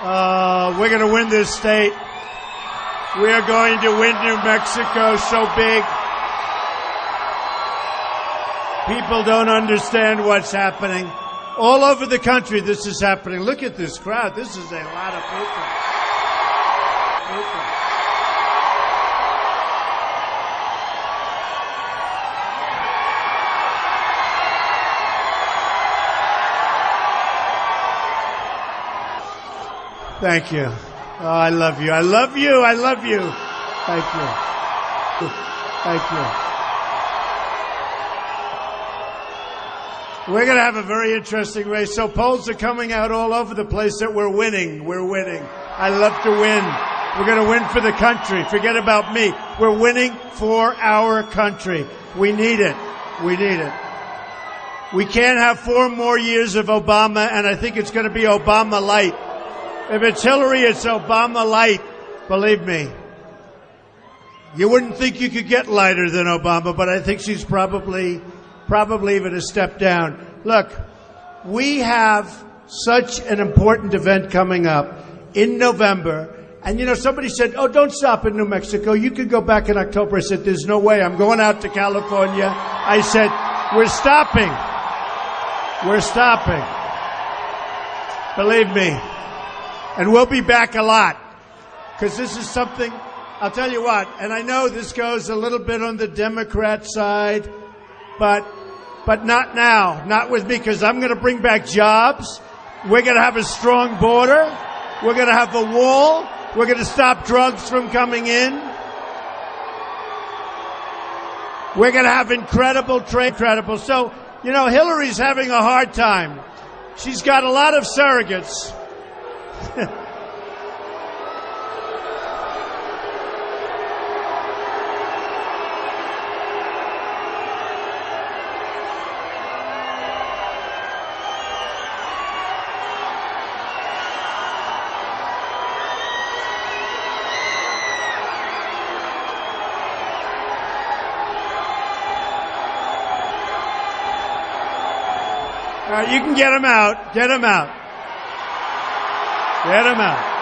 We're going to win this state. We are going to win New Mexico so big. People don't understand what's happening. All over the country, this is happening. Look at this crowd. This is a lot of people. Thank you. Oh, I love you. I love you. I love you. Thank you. Thank you. We're going to have a very interesting race. So polls are coming out all over the place that we're winning. We're winning. I love to win. We're going to win for the country. Forget about me. We're winning for our country. We need it. We need it. We can't have 4 more years of Obama, and I think it's going to be Obama light. If it's Hillary, it's Obama light. Believe me. You wouldn't think you could get lighter than Obama, but I think she's probably even a step down. Look, we have such an important event coming up in November. And, you know, somebody said, oh, don't stop in New Mexico. You could go back in October. I said, there's no way. I'm going out to California. I said, we're stopping. We're stopping. Believe me. And we'll be back a lot. Because this is something, I'll tell you what, and I know this goes a little bit on the Democrat side, but not now. Not with me, because I'm going to bring back jobs. We're going to have a strong border. We're going to have a wall. We're going to stop drugs from coming in. We're going to have incredible trade. Incredible. So, you know, Hillary's having a hard time. She's got a lot of surrogates. All right, you can get him out. Get him out. Get him out.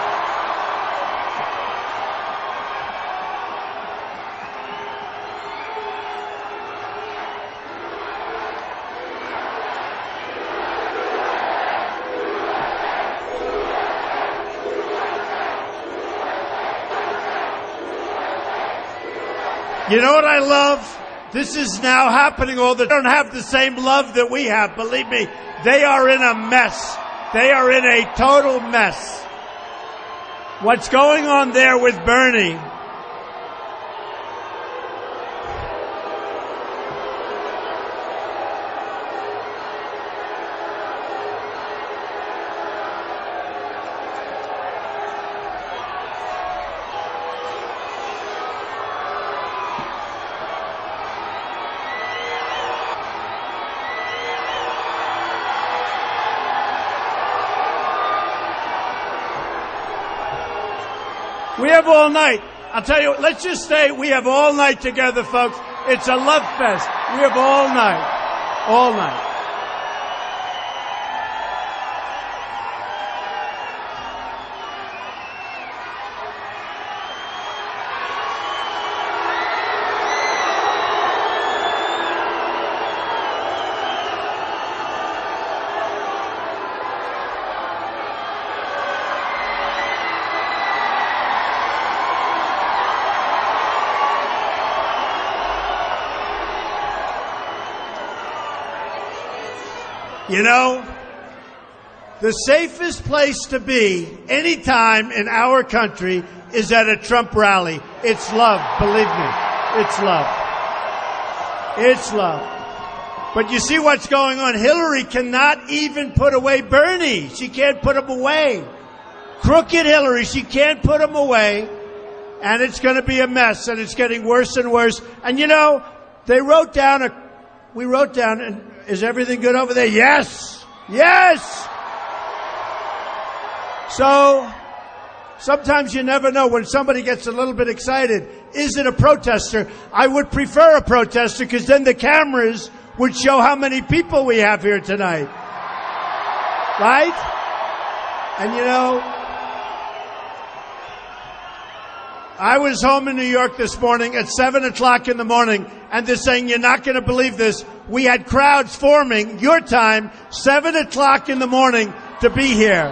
You know what I love? This is now happening all the time. They don't have the same love that we have. Believe me, they are in a mess. They are in a total mess. What's going on there with Bernie? We have all night. I'll tell you, let's just say we have all night together, folks. It's a love fest. We have all night. All night. You know, the safest place to be anytime in our country is at a Trump rally. It's love, believe me. It's love. It's love. But you see what's going on. Hillary cannot even put away Bernie. She can't put him away. Crooked Hillary, she can't put him away. And it's going to be a mess, and it's getting worse and worse. And you know, we wrote down, and is everything good over there? Yes! Yes! So, sometimes you never know when somebody gets a little bit excited. Is it a protester? I would prefer a protester because then the cameras would show how many people we have here tonight. Right? And you know, I was home in New York this morning at 7 o'clock in the morning, and they're saying, you're not going to believe this. We had crowds forming, your time, 7 o'clock in the morning to be here.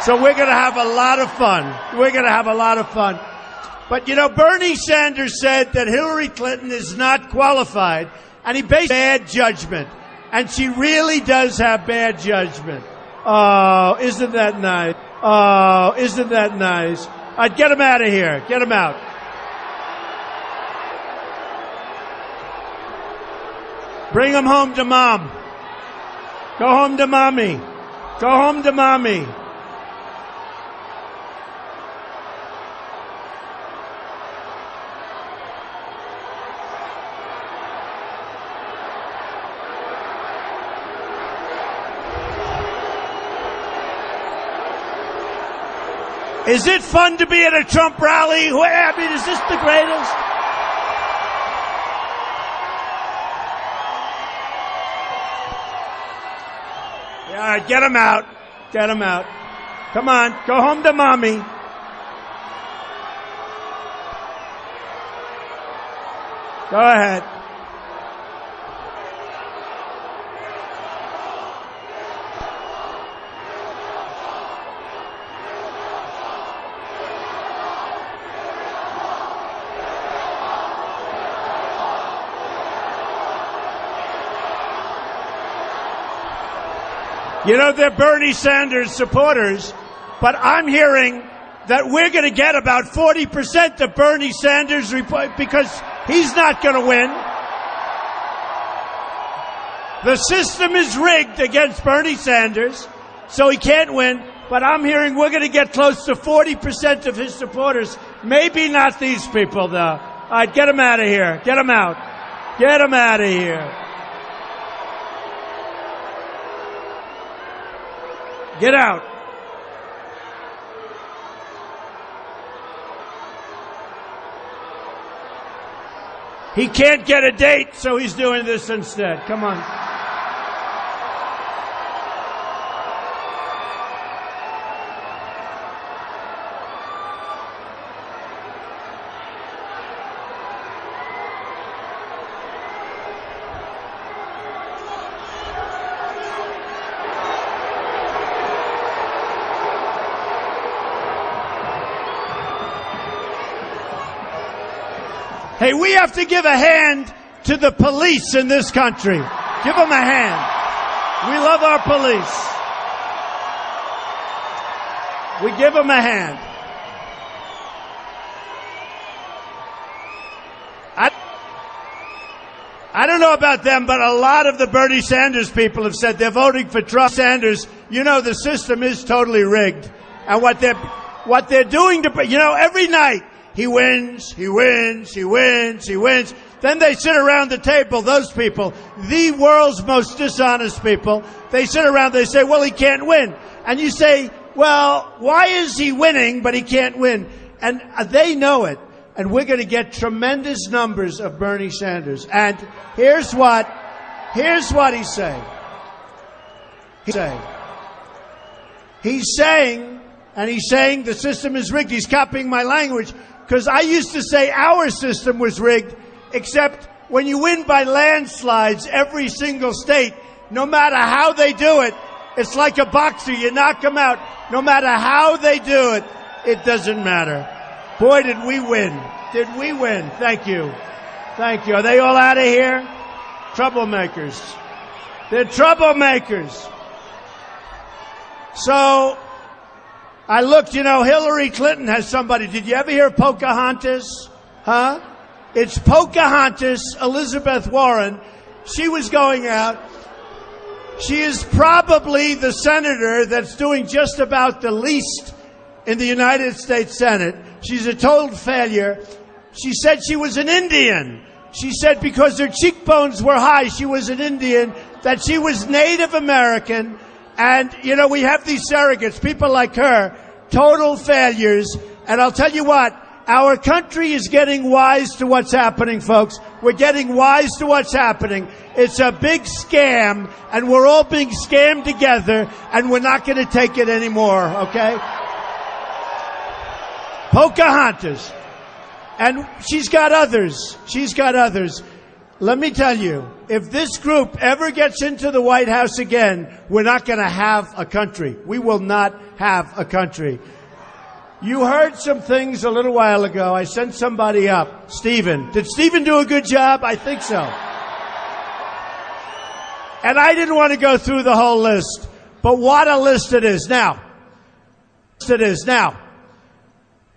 So we're going to have a lot of fun. We're going to have a lot of fun. But, you know, Bernie Sanders said that Hillary Clinton is not qualified, and he based bad judgment. And she really does have bad judgment. Oh, isn't that nice? Oh, isn't that nice? All right, get him out of here. Get him out. Bring him home to mom. Go home to mommy. Go home to mommy. Is it fun to be at a Trump rally? I mean, is this the greatest? Yeah, all right, get him out. Get him out. Come on, go home to mommy. Go ahead. You know, they're Bernie Sanders supporters, but I'm hearing that we're going to get about 40% of Bernie Sanders because he's not going to win. The system is rigged against Bernie Sanders, so he can't win. But I'm hearing we're going to get close to 40% of his supporters. Maybe not these people, though. All right, get them out of here. Get them out. Get them out of here. Get out. He can't get a date, so he's doing this instead. Come on. Hey, we have to give a hand to the police in this country. Give them a hand. We love our police. We give them a hand. I don't know about them, but a lot of the Bernie Sanders people have said they're voting for Trump. Sanders, you know, the system is totally rigged. And what they're doing to, you know, every night, he wins, he wins, he wins, he wins. Then they sit around the table, those people, the world's most dishonest people. They sit around, they say, well, he can't win. And you say, well, why is he winning, but he can't win? And they know it. And we're going to get tremendous numbers of Bernie Sanders. And here's what he's saying. He's saying the system is rigged. He's copying my language. Because I used to say our system was rigged, except when you win by landslides every single state, no matter how they do it, it's like a boxer. You knock them out. No matter how they do it, it doesn't matter. Boy, did we win. Did we win? Thank you. Thank you. Are they all out of here? Troublemakers. They're troublemakers. So I looked, you know, Hillary Clinton has somebody. Did you ever hear Pocahontas? Huh? It's Pocahontas, Elizabeth Warren. She was going out. She is probably the senator that's doing just about the least in the United States Senate. She's a total failure. She said she was an Indian. She said because her cheekbones were high, she was an Indian, that she was Native American. And, you know, we have these surrogates, people like her, total failures. And I'll tell you what, our country is getting wise to what's happening, folks. We're getting wise to what's happening. It's a big scam, and we're all being scammed together, and we're not going to take it anymore, okay? Pocahontas. And she's got others. She's got others. Let me tell you, if this group ever gets into the White House again, we're not going to have a country. We will not have a country. You heard some things a little while ago. I sent somebody up. Stephen. Did Stephen do a good job? I think so. And I didn't want to go through the whole list, but what a list it is. Now,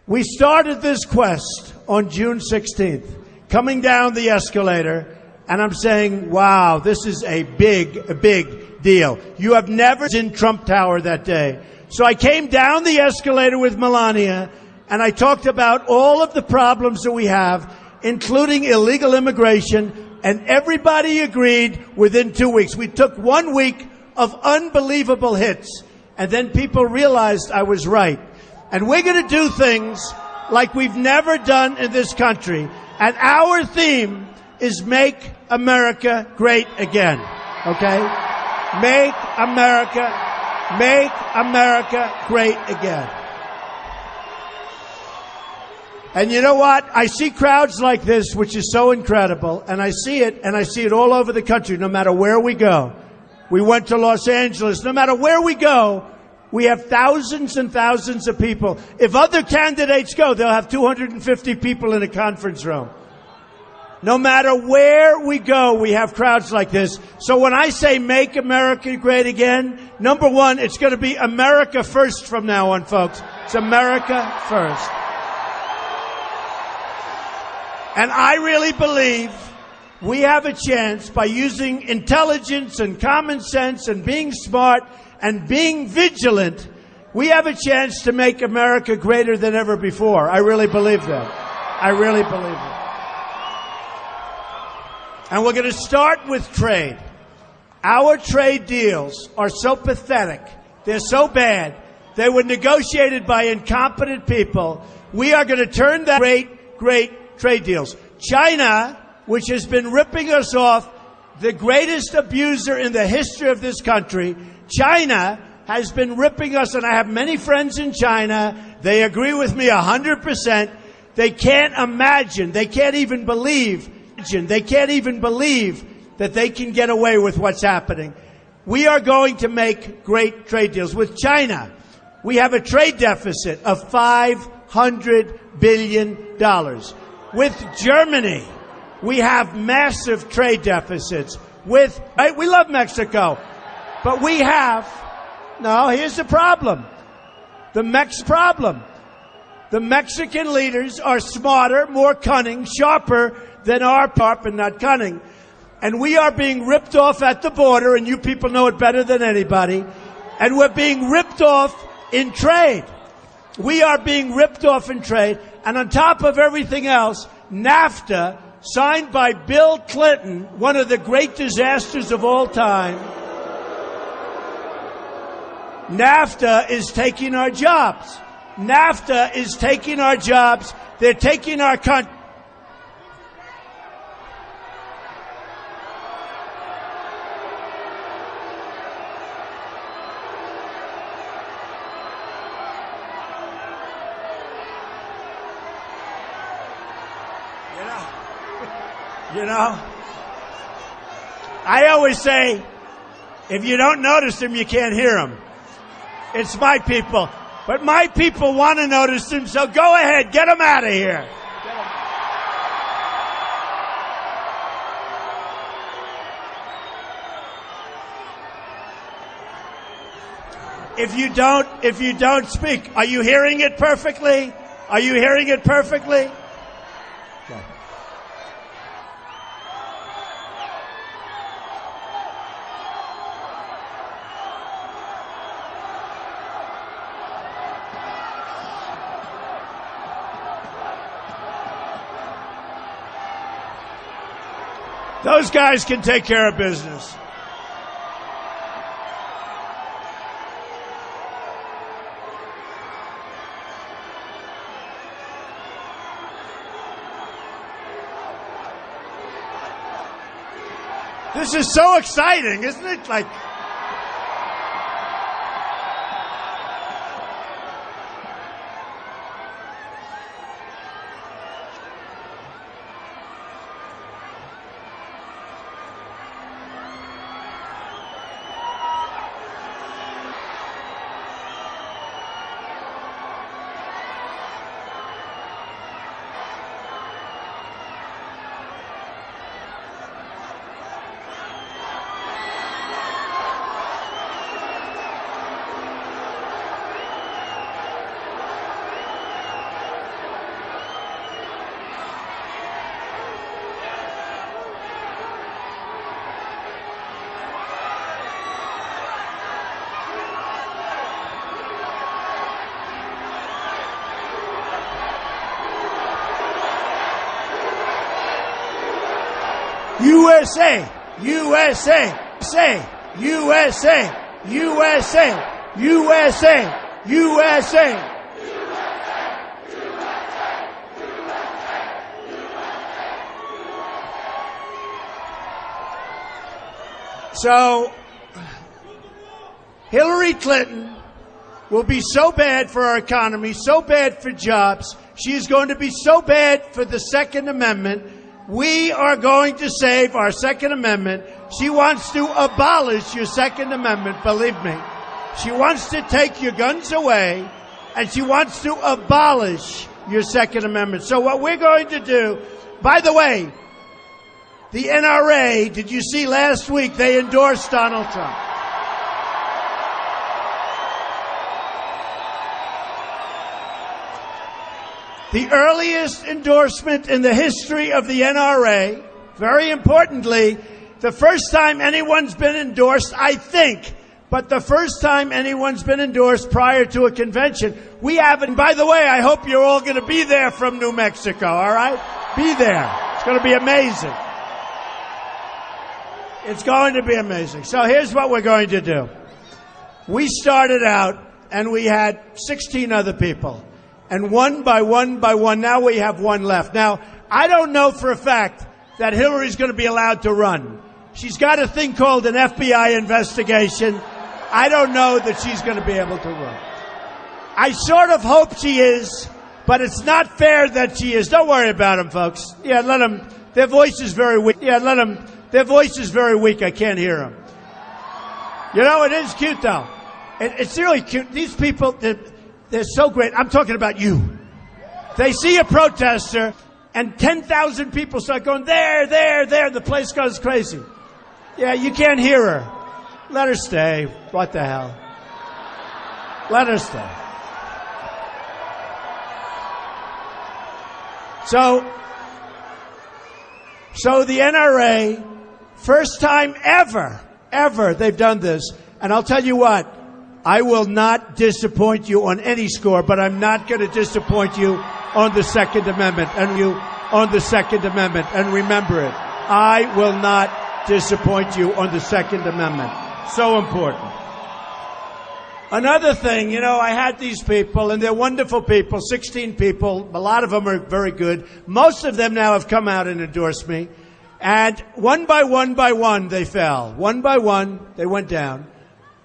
we started this quest on June 16th, coming down the escalator, and I'm saying, wow, this is a big deal. You have never been in Trump Tower that day. So I came down the escalator with Melania, and I talked about all of the problems that we have, including illegal immigration, and everybody agreed within 2 weeks. We took 1 week of unbelievable hits, and then people realized I was right. And we're going to do things like we've never done in this country. And our theme is Make America Great Again. Okay? Make America great again. And you know what? I see crowds like this, which is so incredible, and I see it all over the country, no matter where we go. We went to Los Angeles. No matter where we go, we have thousands and thousands of people. If other candidates go, they'll have 250 people in a conference room. No matter where we go, we have crowds like this. So when I say Make America Great Again, number one, it's going to be America first from now on, folks. It's America first. And I really believe we have a chance by using intelligence and common sense and being smart and being vigilant. We have a chance to make America greater than ever before. I really believe that. I really believe it. And we're going to start with trade. Our trade deals are so pathetic. They're so bad. They were negotiated by incompetent people. We are going to turn that great trade deals. China, which has been ripping us off, the greatest abuser in the history of this country, China has been ripping us, and I have many friends in China. They agree with me 100%. They can't imagine, they can't even believe that they can get away with what's happening. We are going to make great trade deals. With China, we have a trade deficit of $500 billion. With Germany, we have massive trade deficits. We love Mexico, but we have, here's the problem. The Mexican leaders are smarter, more cunning, sharper than our part, and not cunning. And we are being ripped off at the border, and you people know it better than anybody. And we're being ripped off in trade. We are being ripped off in trade. And on top of everything else, NAFTA, signed by Bill Clinton, one of the great disasters of all time, NAFTA is taking our jobs. NAFTA is taking our jobs. They're taking our country. I always say, if you don't notice them, you can't hear them. It's my people. But my people want to notice them, so go ahead, get them out of here. If you don't speak, are you hearing it perfectly? Are you hearing it perfectly? Okay. Those guys can take care of business. This is so exciting, isn't it? Like, USA, USA, say, USA, USA, USA, USA. So, Hillary Clinton will be so bad for our economy, so bad for jobs. She is going to be so bad for the Second Amendment. We are going to save our Second Amendment. She wants to abolish your Second Amendment, believe me. She wants to take your guns away, and she wants to abolish your Second Amendment. So what we're going to do, by the way, the NRA, did you see last week they endorsed Donald Trump? The earliest endorsement in the history of the NRA, very importantly, the first time anyone's been endorsed, I think, but the first time anyone's been endorsed prior to a convention. We haven't. By the way, I hope you're all going to be there from New Mexico, all right? Be there. It's going to be amazing. It's going to be amazing. So here's what we're going to do. We started out, and we had 16 other people. And one by one, now we have one left. Now, I don't know for a fact that Hillary's going to be allowed to run. She's got a thing called an FBI investigation. I don't know that she's going to be able to run. I sort of hope she is, but it's not fair that she is. Don't worry about them, folks. Yeah, let them. Their voice is very weak. Yeah, let them. Their voice is very weak. I can't hear them. You know, it is cute, though. It's really cute. These people, they're so great. I'm talking about you. They see a protester, and 10,000 people start going, there, there, there. The place goes crazy. Yeah, you can't hear her. Let her stay. What the hell? Let her stay. So the NRA, first time ever, they've done this. And I'll tell you what, I will not disappoint you on any score, but I'm not going to disappoint you on the Second Amendment. And you on the Second Amendment. And remember it. I will not disappoint you on the Second Amendment. So important. Another thing, you know, I had these people, and they're wonderful people, 16 people. A lot of them are very good. Most of them now have come out and endorsed me. And one by one, they fell. One by one, they went down.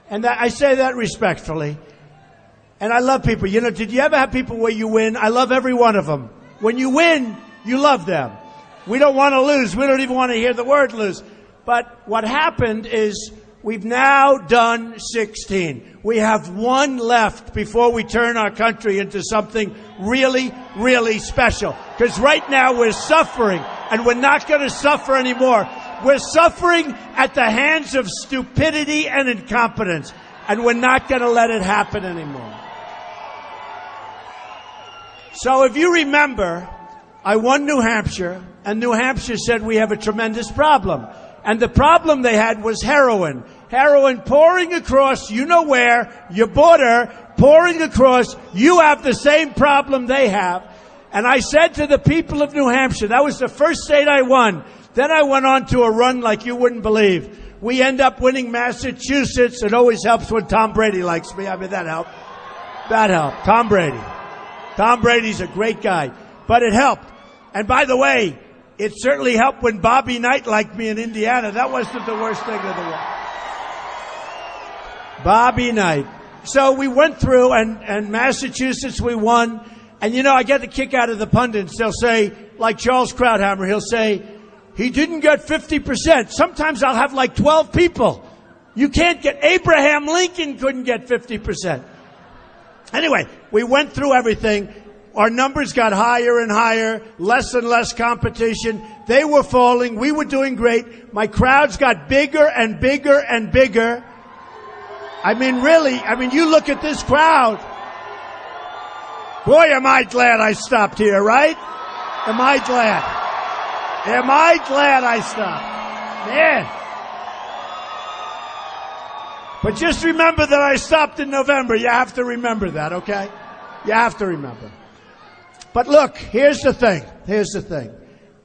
And I say that respectfully. And I love people. You know, did you ever have people where you win? I love every one of them. When you win, you love them. We don't want to lose. We don't even want to hear the word lose. But what happened is we've now done 16. We have one left before we turn our country into something really, really special. Because right now we're suffering, and we're not going to suffer anymore. We're suffering at the hands of stupidity and incompetence, and we're not going to let it happen anymore. So if you remember, I won New Hampshire, and New Hampshire said we have a tremendous problem. And the problem they had was heroin. Heroin pouring across, you know where, your border, pouring across. You have the same problem they have. And I said to the people of New Hampshire, that was the first state I won. Then I went on to a run like you wouldn't believe. We end up winning Massachusetts. It always helps when Tom Brady likes me. I mean, that helped. That helped. Tom Brady. Tom Brady's a great guy. But it helped. And by the way, it certainly helped when Bobby Knight liked me in Indiana. That wasn't the worst thing of the world. Bobby Knight. So we went through, and Massachusetts we won. And you know, I get the kick out of the pundits. They'll say, like Charles Krauthammer, he'll say, he didn't get 50%. Sometimes I'll have like 12 people. You can't get, Abraham Lincoln couldn't get 50%. Anyway, we went through everything. Our numbers got higher and higher, less and less competition. They were falling. We were doing great. My crowds got bigger and bigger and bigger. I mean, really, you look at this crowd. Boy, am I glad I stopped here, right? Am I glad? Am I glad I stopped? Man. But just remember that I stopped in November. You have to remember that, okay? You have to remember. But look, here's the thing.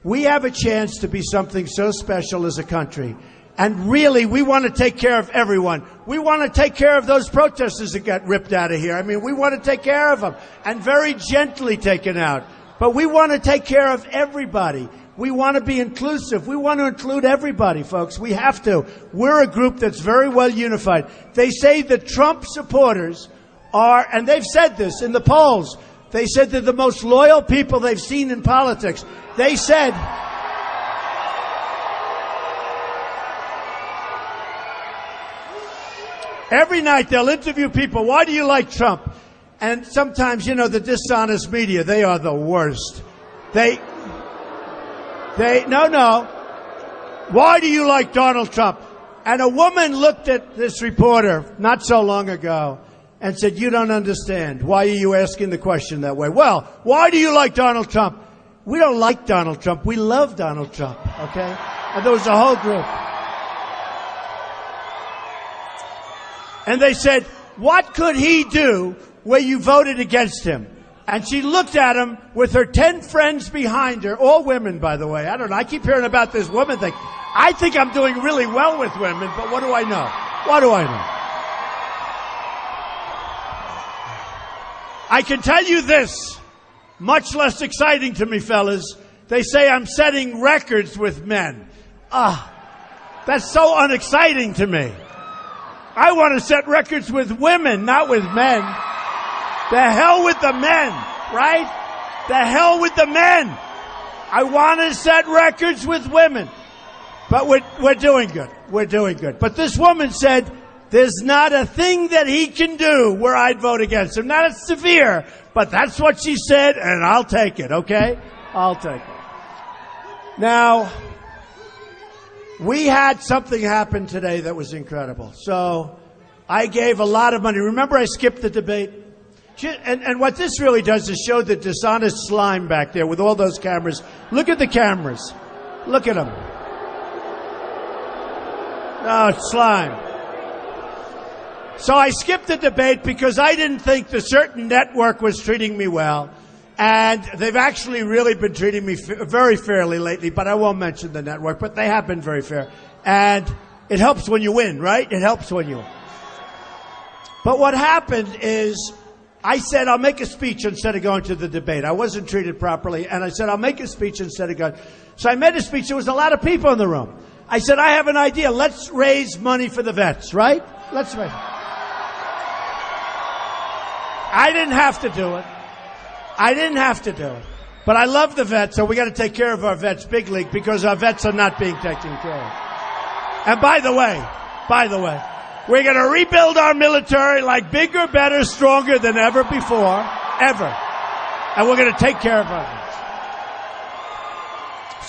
We have a chance to be something so special as a country. And really, we want to take care of everyone. We want to take care of those protesters that got ripped out of here. I mean, we want to take care of them and very gently taken out. But we want to take care of everybody. We want to be inclusive. We want to include everybody, folks. We have to. We're a group that's very well unified. They say the Trump supporters are, and they've said this in the polls, they said they're the most loyal people they've seen in politics. They said, every night they'll interview people, why do you like Trump? And sometimes, you know, the dishonest media, they are the worst. No. Why do you like Donald Trump? And a woman looked at this reporter not so long ago and said, you don't understand. Why are you asking the question that way? Well, why do you like Donald Trump? We don't like Donald Trump. We love Donald Trump, okay? And there was a whole group. And they said, what could he do where you voted against him? And she looked at him with her 10 friends behind her, all women, by the way. I don't know. I keep hearing about this woman thing. I think I'm doing really well with women, but what do I know? What do I know? I can tell you this, much less exciting to me, fellas. They say I'm setting records with men. That's so unexciting to me. I want to set records with women, not with men. The hell with the men, right? The hell with the men. I want to set records with women. But we're doing good. We're doing good. But this woman said, there's not a thing that he can do where I'd vote against him. Not as severe, but that's what she said, and I'll take it, okay? I'll take it. Now, we had something happen today that was incredible. So I gave a lot of money. Remember I skipped the debate? And what this really does is show the dishonest slime back there with all those cameras. Look at the cameras. Look at them. No, it's slime. So I skipped the debate because I didn't think the certain network was treating me well. And they've actually really been treating me very fairly lately, but I won't mention the network, but they have been very fair. And it helps when you win, right? It helps when you win. But what happened is I said, I'll make a speech instead of going to the debate. I wasn't treated properly, and I said, I'll make a speech instead of going. So I made a speech. There was a lot of people in the room. I said, I have an idea. Let's raise money for the vets, right? Let's raise. I didn't have to do it. I didn't have to do it. But I love the vets, so we got to take care of our vets big league because our vets are not being taken care of. And by the way, we're going to rebuild our military like bigger, better, stronger than ever before, ever. And we're going to take care of our vets.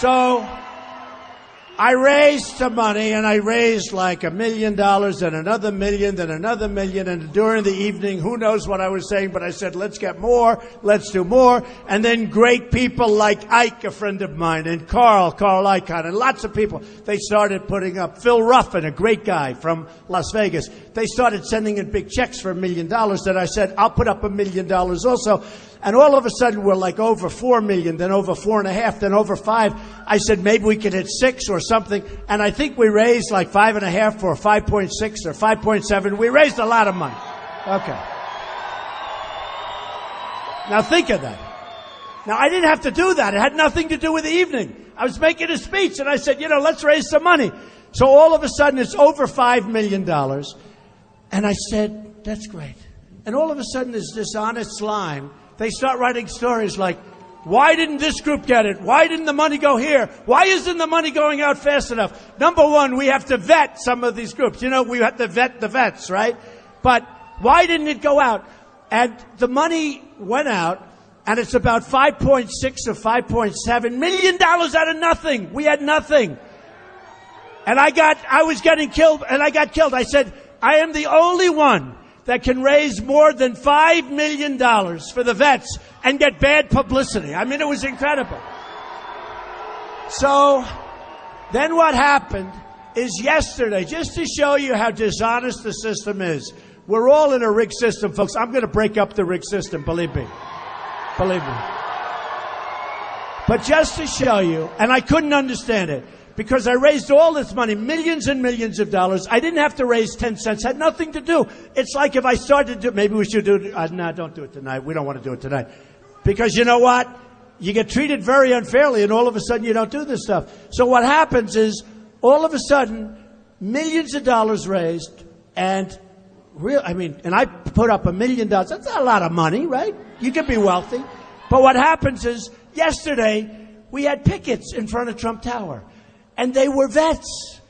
So I raised some money, and I raised like $1 million and another million, then another million. And during the evening, who knows what I was saying, but I said, let's get more, let's do more. And then great people like Ike, a friend of mine, and Carl Icahn, and lots of people, they started putting up. Phil Ruffin, a great guy from Las Vegas, they started sending in big checks for $1 million. That I said, I'll put up $1 million also. And all of a sudden, we're like over 4 million, then over 4.5, then over 5. I said, maybe we could hit 6 or something. And I think we raised like 5.5 or 5.6 or 5.7. We raised a lot of money. Okay. Now think of that. Now I didn't have to do that. It had nothing to do with the evening. I was making a speech and I said, let's raise some money. So all of a sudden, it's over $5 million. And I said, that's great. And all of a sudden, this dishonest slime, they start writing stories like, why didn't this group get it? Why didn't the money go here? Why isn't the money going out fast enough? Number one, we have to vet some of these groups. We have to vet the vets, right? But why didn't it go out? And the money went out, and it's about $5.6 or $5.7 million out of nothing. We had nothing. And I was getting killed, and I got killed. I said, I am the only one that can raise more than $5 million for the vets and get bad publicity. I mean, it was incredible. So then what happened is yesterday, just to show you how dishonest the system is, we're all in a rigged system, folks. I'm going to break up the rigged system, believe me. Believe me. But just to show you, and I couldn't understand it, because I raised all this money, millions and millions of dollars. I didn't have to raise 10 cents. Had nothing to do. It's like if I started to, maybe we should do it. No, don't do it tonight. We don't want to do it tonight. Because you know what? You get treated very unfairly, and all of a sudden you don't do this stuff. So what happens is, all of a sudden, millions of dollars raised, and and I put up $1 million. That's not a lot of money, right? You can be wealthy. But what happens is, yesterday, we had pickets in front of Trump Tower. And they were vets.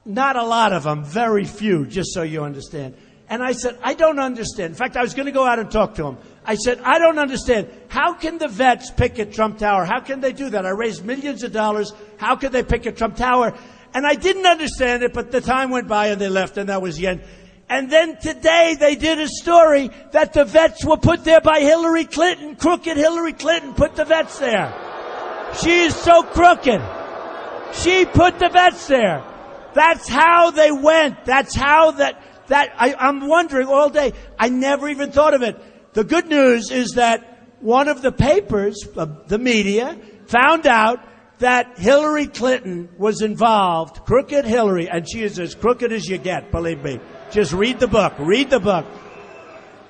Not a lot of them, very few, just so you understand. And I said, I don't understand. In fact, I was going to go out and talk to them. I said, I don't understand. How can the vets picket Trump Tower? How can they do that? I raised millions of dollars. How could they picket Trump Tower? And I didn't understand it, but the time went by and they left, and that was the end. And then today they did a story that the vets were put there by Hillary Clinton. Crooked Hillary Clinton put the vets there. She is so crooked. She put the vets there. That's how they went. That's how I'm wondering all day. I never even thought of it. The good news is that one of the papers, the media, found out that Hillary Clinton was involved, Crooked Hillary, and she is as crooked as you get, believe me. Just read the book. Read the book.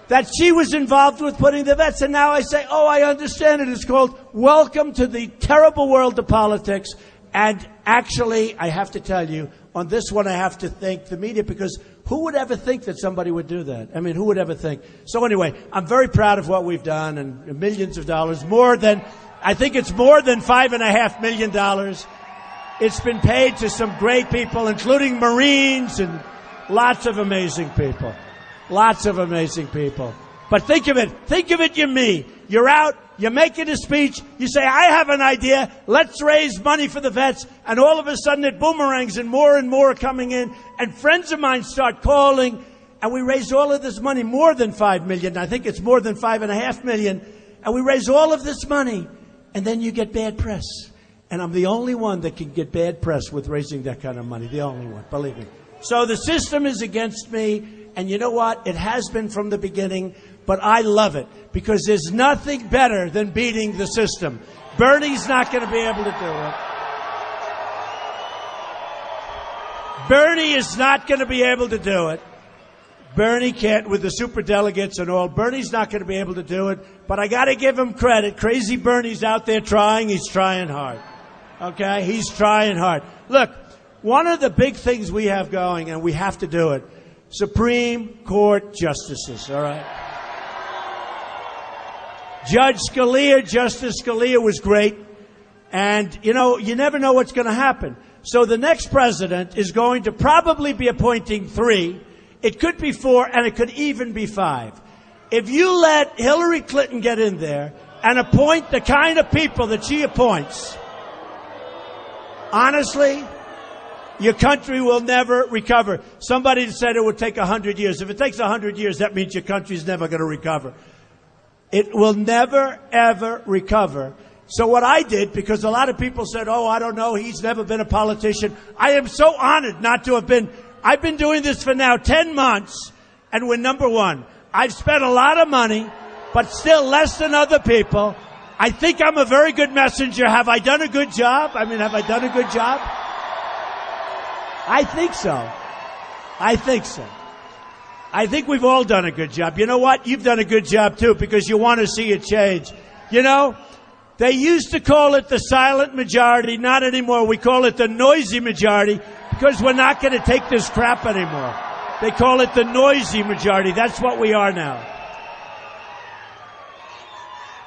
That she was involved with putting the vets. And now I say, oh, I understand it. It's called Welcome to the Terrible World of Politics. And actually, I have to tell you, on this one I have to thank the media, because who would ever think that somebody would do that? I mean, who would ever think? So anyway, I'm very proud of what we've done, and millions of dollars, I think it's more than $5.5 million. It's been paid to some great people, including Marines and lots of amazing people. Lots of amazing people. But think of it, you're me. You're out, you're making a speech, you say, I have an idea, let's raise money for the vets, and all of a sudden it boomerangs and more are coming in, and friends of mine start calling, and we raise all of this money, more than $5 million, I think it's more than $5.5 million, and we raise all of this money, and then you get bad press. And I'm the only one that can get bad press with raising that kind of money, the only one, believe me. So the system is against me, and you know what? It has been from the beginning. But I love it, because there's nothing better than beating the system. Bernie's not going to be able to do it. Bernie is not going to be able to do it. Bernie can't, with the superdelegates and all. Bernie's not going to be able to do it. But I got to give him credit. Crazy Bernie's out there trying. He's trying hard. Okay? He's trying hard. Look, one of the big things we have going, and we have to do it, Supreme Court justices, all right? Justice Scalia was great. And, you never know what's going to happen. So the next president is going to probably be appointing 3. It could be 4, and it could even be 5. If you let Hillary Clinton get in there and appoint the kind of people that she appoints, honestly, your country will never recover. Somebody said it would take 100 years. If it takes 100 years, that means your country's never going to recover. It will never, ever recover. So what I did, because a lot of people said, oh, I don't know, he's never been a politician. I am so honored not to have been. I've been doing this for now 10 months, and we're number 1. I've spent a lot of money, but still less than other people. I think I'm a very good messenger. Have I done a good job? Have I done a good job? I think so. I think we've all done a good job. You know what? You've done a good job, too, because you want to see it change. They used to call it the silent majority. Not anymore. We call it the noisy majority, because we're not going to take this crap anymore. They call it the noisy majority. That's what we are now.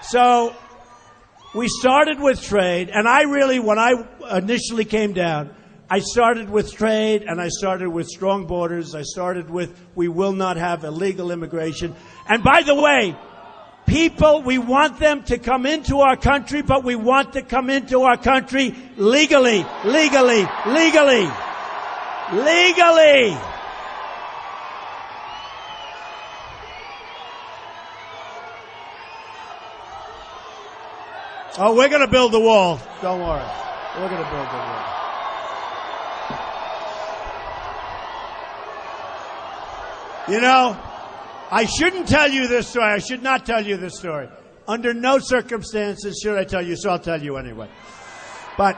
So we started with trade, and when I initially came down, I started with trade, and I started with strong borders. I started with we will not have illegal immigration. And by the way, people, we want them to come into our country, but we want to come into our country legally. Legally. Oh, we're going to build the wall. Don't worry. We're going to build the wall. I shouldn't tell you this story. I should not tell you this story. Under no circumstances should I tell you, so I'll tell you anyway. But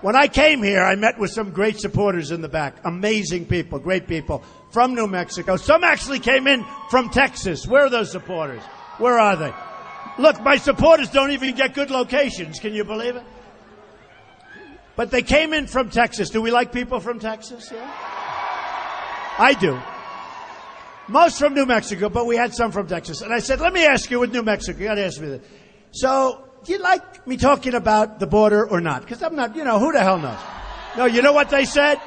when I came here, I met with some great supporters in the back. Amazing people, great people from New Mexico. Some actually came in from Texas. Where are those supporters? Where are they? Look, my supporters don't even get good locations. Can you believe it? But they came in from Texas. Do we like people from Texas? Yeah? I do. Most from New Mexico, but we had some from Texas. And I said, let me ask you with New Mexico. You got to ask me this. So, do you like me talking about the border or not? Because I'm not, who the hell knows? No, you know what they said?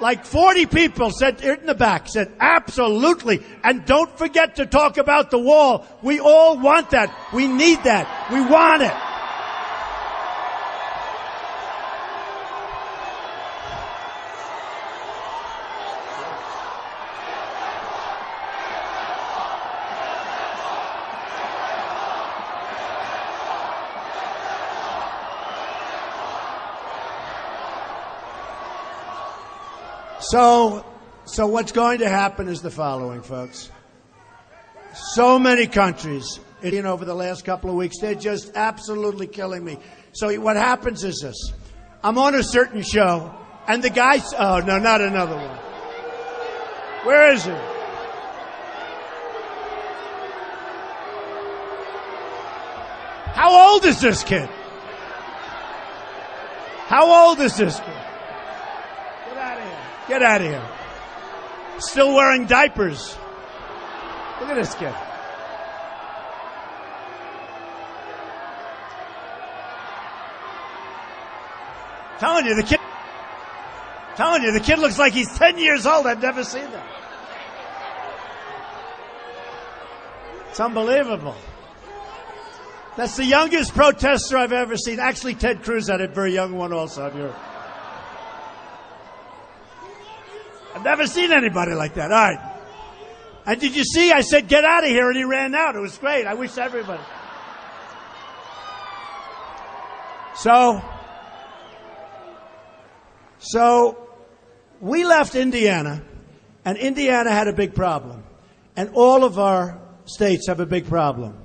Like 40 people said in the back, said, absolutely. And don't forget to talk about the wall. We all want that. We need that. We want it. So what's going to happen is the following, folks. So many countries, over the last couple of weeks, they're just absolutely killing me. So what happens is this. I'm on a certain show, and the guy, oh, no, not another one. Where is he? How old is this kid? How old is this kid? Get out of here. Still wearing diapers. Look at this kid. Telling you, the kid looks like he's 10 years old. I've never seen that. It's unbelievable. That's the youngest protester I've ever seen. Actually, Ted Cruz had a very young one also. I've never seen anybody like that. All right. And did you see? I said, get out of here, and he ran out. It was great. I wish everybody. So we left Indiana, and Indiana had a big problem. And all of our states have a big problem.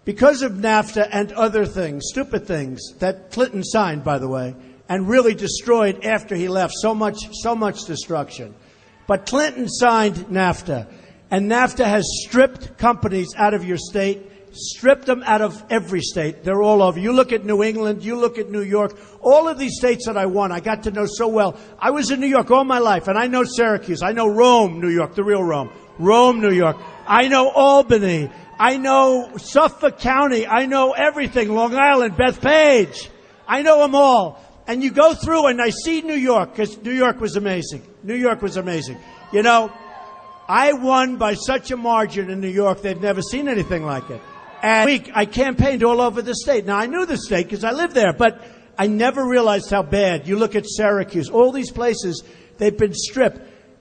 Because of NAFTA and other things, stupid things, that Clinton signed, by the way, and really destroyed after he left. So much destruction. But Clinton signed NAFTA, and NAFTA has stripped companies out of your state, stripped them out of every state. They're all over. You look at New England, you look at New York, all of these states that I won, I got to know so well. I was in New York all my life, and I know Syracuse. I know Rome, New York, the real Rome. Rome, New York. I know Albany. I know Suffolk County. I know everything. Long Island, Bethpage. I know them all. And you go through and I see New York, because New York was amazing. New York was amazing. I won by such a margin in New York, they've never seen anything like it. And I campaigned all over the state. Now, I knew the state because I lived there, but I never realized how bad. You look at Syracuse, all these places, they've been stripped.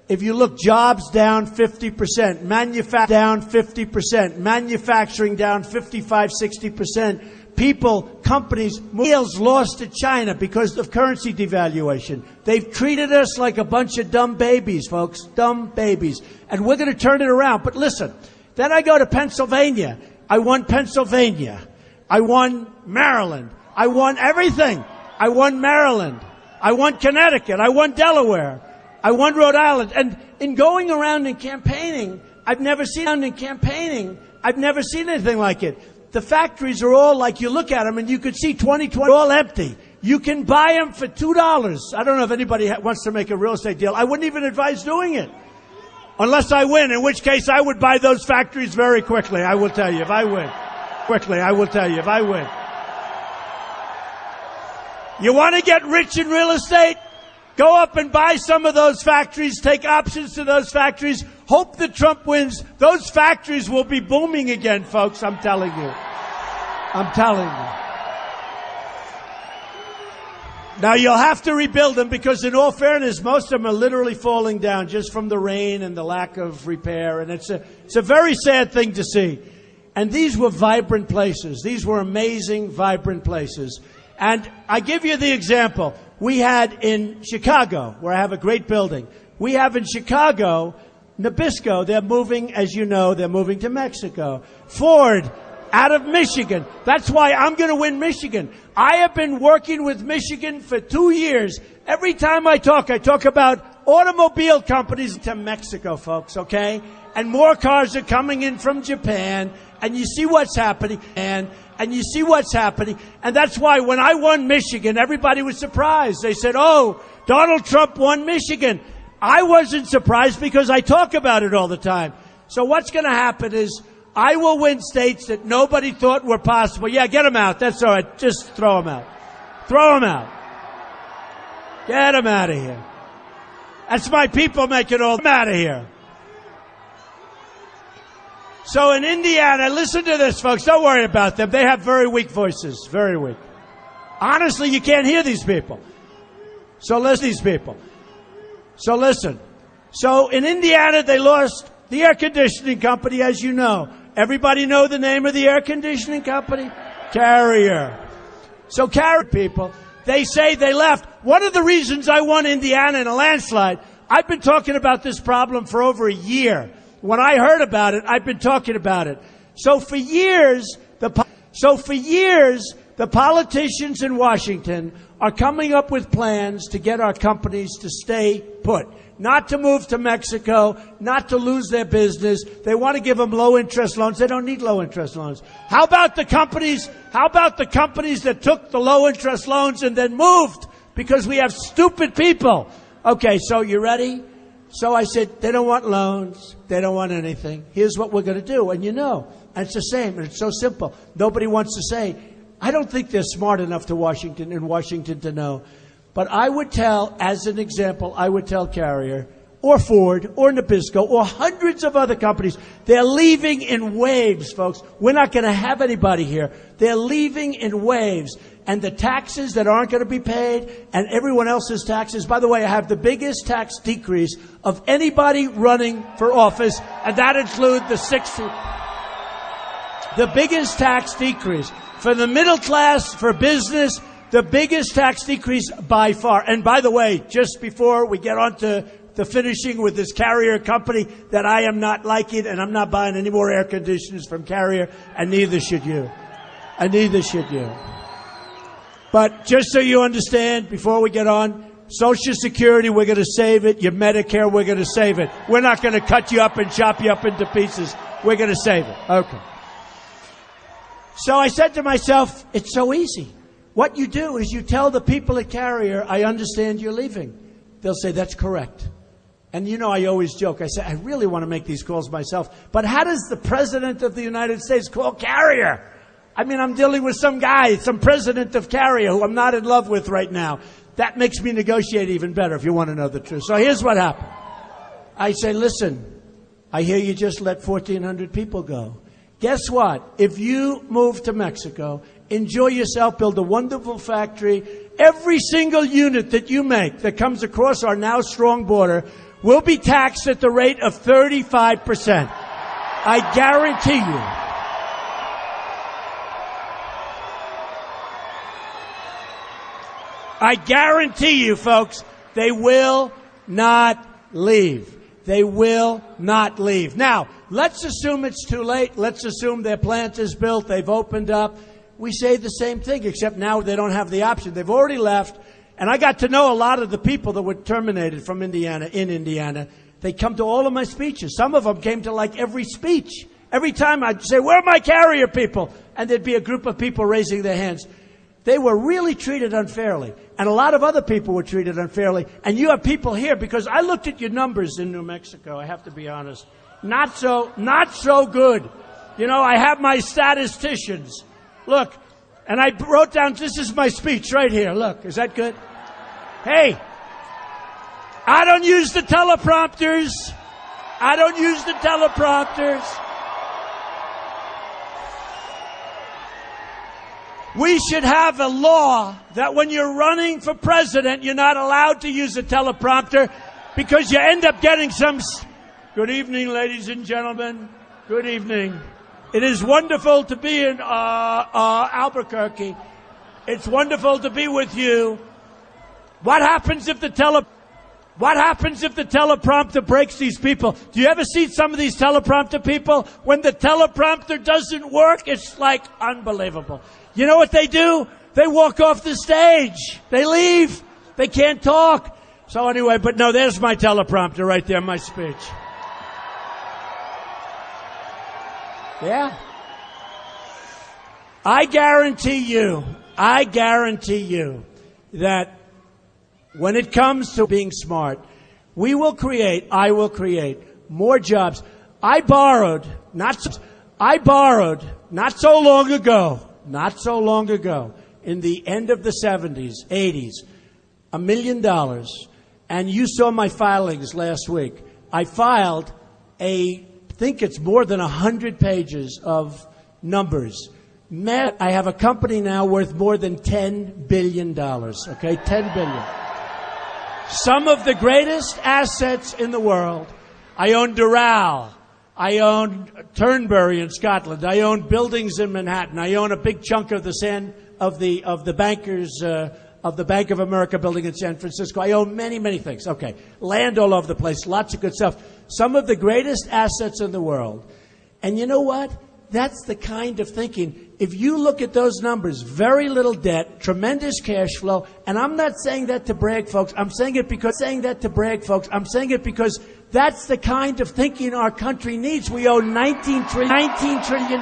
If you look, jobs down 50%, manufacturing down 50%, manufacturing down 55, 60%. People, companies, meals lost to China because of currency devaluation. They've treated us like a bunch of dumb babies, folks. Dumb babies. And we're going to turn it around. But listen, then I go to Pennsylvania. I won Pennsylvania. I won Maryland. I won everything. I won Maryland. I won Connecticut. I won Delaware. I won Rhode Island. And in going around and campaigning, I've never seen anything like it. The factories are all like, you look at them and you could see 2020 all empty. You can buy them for $2. I don't know if anybody wants to make a real estate deal. I wouldn't even advise doing it. Unless I win, in which case I would buy those factories very quickly. I will tell you if I win. You want to get rich in real estate? Go up and buy some of those factories, take options to those factories, hope that Trump wins. Those factories will be booming again, folks, I'm telling you. Now, you'll have to rebuild them because, in all fairness, most of them are literally falling down just from the rain and the lack of repair. And it's a very sad thing to see. And these were vibrant places. These were amazing, vibrant places. And I give you the example. We had in Chicago, where I have a great building. We have in Chicago, Nabisco. They're moving, as you know, they're moving to Mexico. Ford out of Michigan. That's why I'm going to win Michigan. I have been working with Michigan for 2 years. Every time I talk about automobile companies to Mexico, folks, okay? And more cars are coming in from Japan, and you see what's happening, and you see what's happening. And that's why when I won Michigan, everybody was surprised. They said, oh, Donald Trump won Michigan. I wasn't surprised because I talk about it all the time. So what's going to happen is I will win states that nobody thought were possible. Yeah, get them out. That's all right. Just throw them out. Throw them out. Get them out of here. That's my people making all them out of here. So in Indiana, listen to this, folks. Don't worry about them. They have very weak voices. Very weak. Honestly, you can't hear these people. So listen, these people. So listen. So in Indiana, they lost the air conditioning company, as you know. Everybody know the name of the air conditioning company? Carrier. So Carrier people, they say they left. One of the reasons I won Indiana in a landslide, I've been talking about this problem for over a year. When I heard about it, I've been talking about it. So for years, the politicians in Washington are coming up with plans to get our companies to stay put. Not to move to Mexico, not to lose their business. They want to give them low interest loans. They don't need low interest loans. How about the companies that took the low interest loans and then moved? Because we have stupid people. Okay, so you ready? So I said, they don't want loans. They don't want anything. Here's what we're going to do. And you know, and it's the same. And it's so simple. Nobody wants to say, I don't think they're smart enough in Washington to know. But I would tell, as an example, I would tell Carrier or Ford or Nabisco or hundreds of other companies, they're leaving in waves, folks. We're not going to have anybody here. They're leaving in waves. And the taxes that aren't going to be paid and everyone else's taxes. By the way, I have the biggest tax decrease of anybody running for office, and that includes the biggest tax decrease for the middle class, for business, the biggest tax decrease by far. And by the way, just before we get on to the finishing with this Carrier company that I am not liking, and I'm not buying any more air conditioners from Carrier, and neither should you. And neither should you. But just so you understand, before we get on, Social Security, we're going to save it. Your Medicare, we're going to save it. We're not going to cut you up and chop you up into pieces. We're going to save it. Okay. So I said to myself, it's so easy. What you do is you tell the people at Carrier, I understand you're leaving. They'll say, that's correct. And you know, I always joke. I say, I really want to make these calls myself. But how does the President of the United States call Carrier? I mean, I'm dealing with some guy, some president of Carrier who I'm not in love with right now. That makes me negotiate even better, if you want to know the truth. So here's what happened. I say, listen, I hear you just let 1,400 people go. Guess what? If you move to Mexico, enjoy yourself, build a wonderful factory, every single unit that you make that comes across our now strong border will be taxed at the rate of 35%. I guarantee you. I guarantee you, folks, they will not leave. They will not leave. Now, let's assume it's too late. Let's assume their plant is built. They've opened up. We say the same thing, except now they don't have the option. They've already left. And I got to know a lot of the people that were terminated from Indiana, in Indiana. They come to all of my speeches. Some of them came to like every speech. Every time I'd say, where are my Carrier people? And there'd be a group of people raising their hands. They were really treated unfairly. And a lot of other people were treated unfairly. And you have people here, because I looked at your numbers in New Mexico, I have to be honest. Not so good. You know, I have my statisticians. Look, and I wrote down, this is my speech right here. Look, is that good? Hey, I don't use the teleprompters. I don't use the teleprompters. We should have a law that when you're running for president, you're not allowed to use a teleprompter because you end up getting some... Good evening, ladies and gentlemen. Good evening. It is wonderful to be in Albuquerque. It's wonderful to be with you. What happens if the What happens if the teleprompter breaks these people? Do you ever see some of these teleprompter people? When the teleprompter doesn't work, it's like unbelievable. You know what they do? They walk off the stage. They leave. They can't talk. So anyway, but no, there's my teleprompter right there, my speech. Yeah. I guarantee you that when it comes to being smart, I will create more jobs. I borrowed not so long ago, in the end of the 70s, 80s, $1 million. And you saw my filings last week. I filed I think it's more than 100 pages of numbers. I have a company now worth more than $10 billion, okay? $10 billion. Some of the greatest assets in the world. I own Doral. I own Turnberry in Scotland. I own buildings in Manhattan. I own a big chunk of the bankers of the Bank of America building in San Francisco. I own many, many things. Okay. Land all over the place. Lots of good stuff. Some of the greatest assets in the world. And you know what? That's the kind of thinking. If you look at those numbers, very little debt, tremendous cash flow, and I'm not saying that to brag, folks. I'm saying it because that's the kind of thinking our country needs. We owe $19 trillion.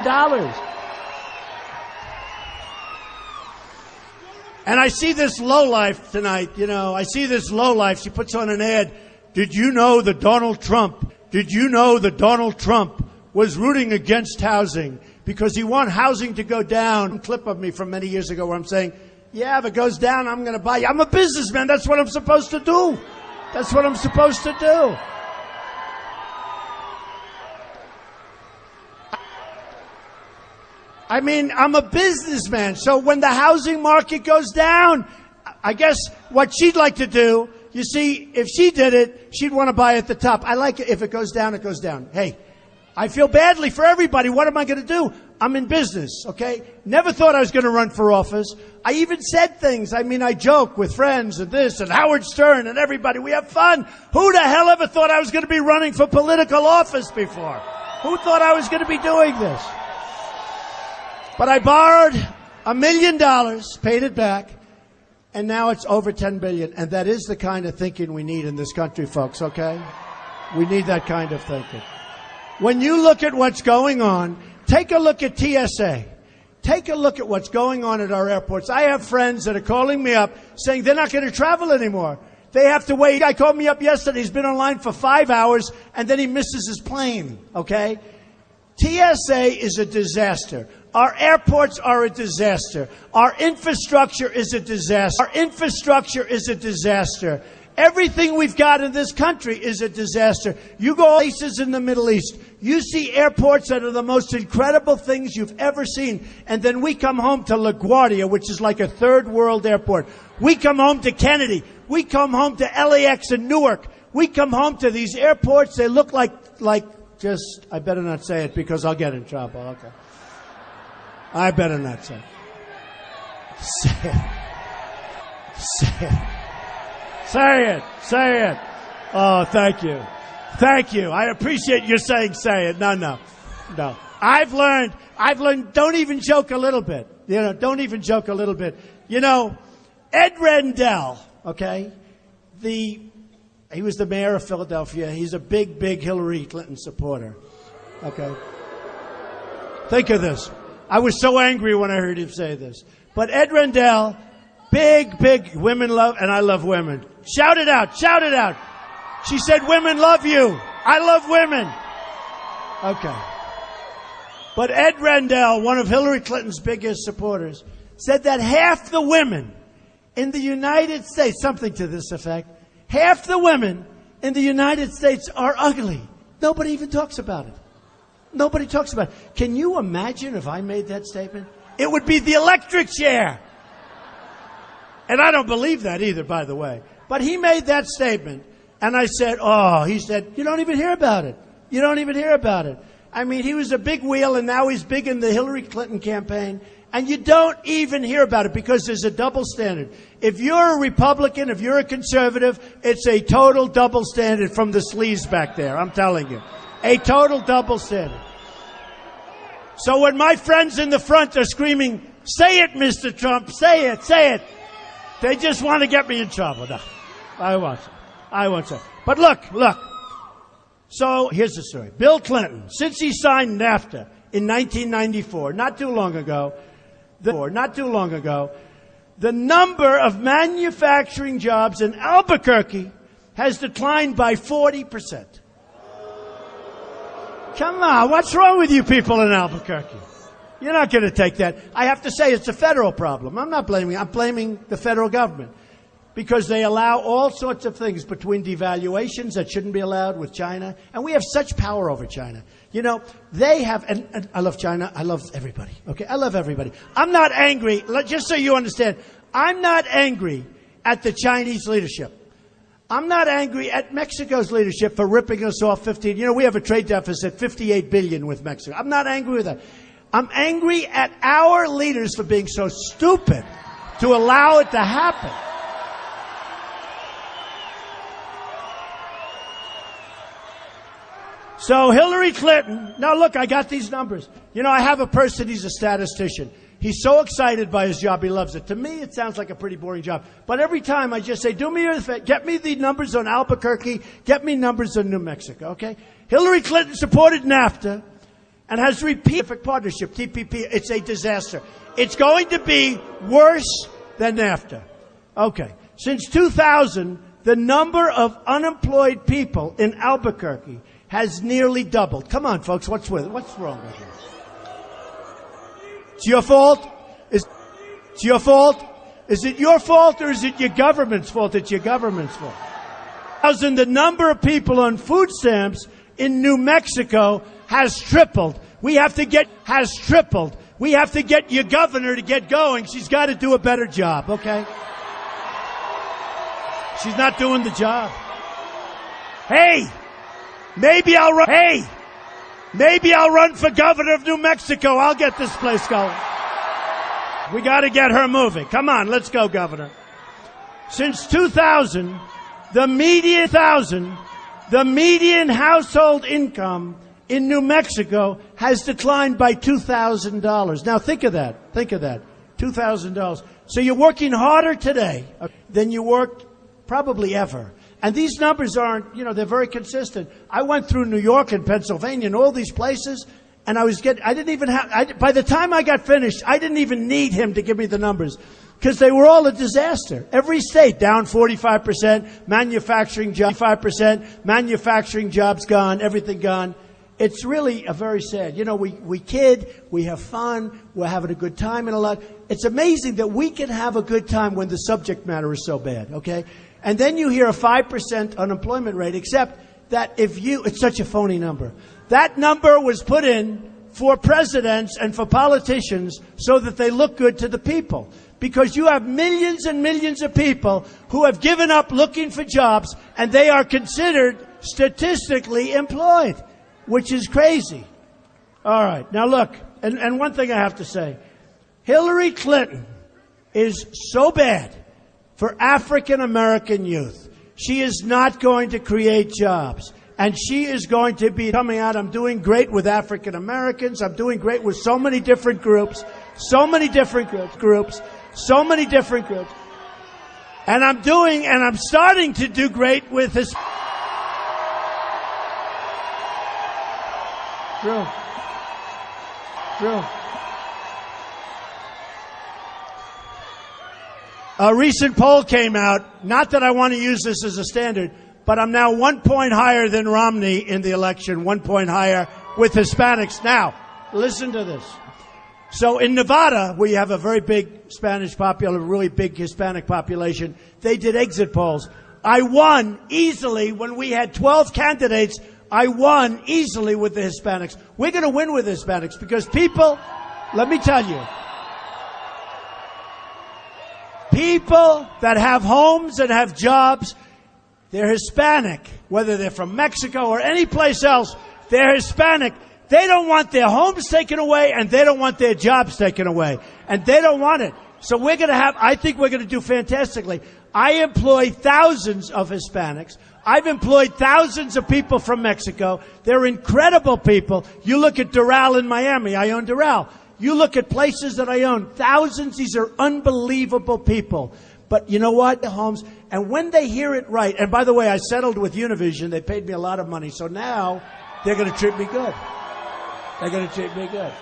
And I see this lowlife tonight, I see this lowlife. She puts on an ad. Did you know that Donald Trump was rooting against housing because he wanted housing to go down? A clip of me from many years ago where I'm saying, yeah, if it goes down, I'm going to buy you. I'm a businessman. That's what I'm supposed to do. I mean, I'm a businessman. So when the housing market goes down, I guess what she'd like to do, you see, if she did it, she'd want to buy at the top. I like it. If it goes down, it goes down. Hey, I feel badly for everybody. What am I going to do? I'm in business, okay? Never thought I was going to run for office. I even said things. I mean, I joke with friends and this and Howard Stern and everybody. We have fun. Who the hell ever thought I was going to be running for political office before? Who thought I was going to be doing this? But I borrowed $1 million, paid it back, and now it's over $10 billion. And that is the kind of thinking we need in this country, folks, okay? We need that kind of thinking. When you look at what's going on, take a look at TSA. Take a look at what's going on at our airports. I have friends that are calling me up saying they're not going to travel anymore. They have to wait. A guy called me up yesterday. He's been online for 5 hours, and then he misses his plane, okay? TSA is a disaster. Our airports are a disaster. Our infrastructure is a disaster. Everything we've got in this country is a disaster. You go places in the Middle East, you see airports that are the most incredible things you've ever seen. And then we come home to LaGuardia, which is like a third world airport. We come home to Kennedy. We come home to LAX in Newark. We come home to these airports. They look like just, I better not say it because I'll get in trouble. Okay. I better not say it. Say it. Oh, thank you. I appreciate you saying say it. No. I've learned, don't even joke a little bit. Don't even joke a little bit. Ed Rendell, okay? He was the mayor of Philadelphia. He's a big Hillary Clinton supporter. Okay? Think of this. I was so angry when I heard him say this. But Ed Rendell, big women love, and I love women. Shout it out. She said, women love you. I love women. Okay. But Ed Rendell, one of Hillary Clinton's biggest supporters, said that half the women in the United States, something to this effect, half the women in the United States are ugly. Nobody even talks about it. Nobody talks about it. Can you imagine if I made that statement? It would be the electric chair. And I don't believe that either, by the way. But he made that statement. And I said, he said, you don't even hear about it. I mean, he was a big wheel, and now he's big in the Hillary Clinton campaign. And you don't even hear about it because there's a double standard. If you're a Republican, if you're a conservative, it's a total double standard from the sleaze back there, I'm telling you. A total double standard. So when my friends in the front are screaming, say it, Mr. Trump, say it, they just want to get me in trouble. No, I won't say. But look. So here's the story. Bill Clinton, since he signed NAFTA in 1994, not too long ago, the number of manufacturing jobs in Albuquerque has declined by 40%. Come on, what's wrong with you people in Albuquerque? You're not going to take that. I have to say it's a federal problem. I'm blaming the federal government. Because they allow all sorts of things between devaluations that shouldn't be allowed with China. And we have such power over China. You know, they have, and I love China. I love everybody. Okay, I love everybody. I'm not angry, just so you understand, I'm not angry at the Chinese leadership. I'm not angry at Mexico's leadership for ripping us off 15. You know, we have a trade deficit, 58 billion with Mexico. I'm not angry with that. I'm angry at our leaders for being so stupid to allow it to happen. So Hillary Clinton, now look, I got these numbers. You know, I have a person, he's a statistician. He's so excited by his job, he loves it. To me, it sounds like a pretty boring job. But every time I just say, do me a favor, get me the numbers on Albuquerque, get me numbers on New Mexico, okay? Hillary Clinton supported NAFTA and has repeated partnership, TPP. It's a disaster. It's going to be worse than NAFTA. Okay. Since 2000, the number of unemployed people in Albuquerque has nearly doubled. Come on, folks, what's wrong with you? It's your fault? It's your fault? Is it your fault or is it your government's fault? It's your government's fault. The number of people on food stamps in New Mexico has tripled. We have to get your governor to get going. She's got to do a better job, okay? She's not doing the job. Hey! Maybe I'll run for governor of New Mexico. I'll get this place going. We got to get her moving. Come on, let's go, governor. Since 2000, the median household income in New Mexico has declined by $2,000. Now think of that. $2,000. So you're working harder today than you worked probably ever. And these numbers aren't, they're very consistent. I went through New York and Pennsylvania and all these places, and by the time I got finished, I didn't even need him to give me the numbers, because they were all a disaster. Every state down 45%, manufacturing jobs gone, everything gone. It's really a very sad. We kid, we have fun, we're having a good time and a lot. It's amazing that we can have a good time when the subject matter is so bad, okay? And then you hear a 5% unemployment rate, except that it's such a phony number. That number was put in for presidents and for politicians so that they look good to the people. Because you have millions and millions of people who have given up looking for jobs, and they are considered statistically employed, which is crazy. All right, now look, and one thing I have to say, Hillary Clinton is so bad for African American youth. She is not going to create jobs. And she is going to be coming out, I'm doing great with African Americans, I'm doing great with so many different groups. And I'm starting to do great with his... True. A recent poll came out, not that I want to use this as a standard, but I'm now 1 point higher than Romney in the election, 1 point higher with Hispanics. Now, listen to this. So in Nevada, where you have a very big really big Hispanic population, they did exit polls. I won easily when we had 12 candidates. I won easily with the Hispanics. We're going to win with the Hispanics because people, let me tell you, people that have homes and have jobs, they're Hispanic. Whether they're from Mexico or any place else, they're Hispanic. They don't want their homes taken away, and they don't want their jobs taken away. And they don't want it. So I think we're going to do fantastically. I employ thousands of Hispanics. I've employed thousands of people from Mexico. They're incredible people. You look at Doral in Miami. I own Doral. You look at places that I own. Thousands. These are unbelievable people. But you know what? The homes. And when they hear it right, and by the way, I settled with Univision. They paid me a lot of money. So now they're going to treat me good. They're going to treat me good.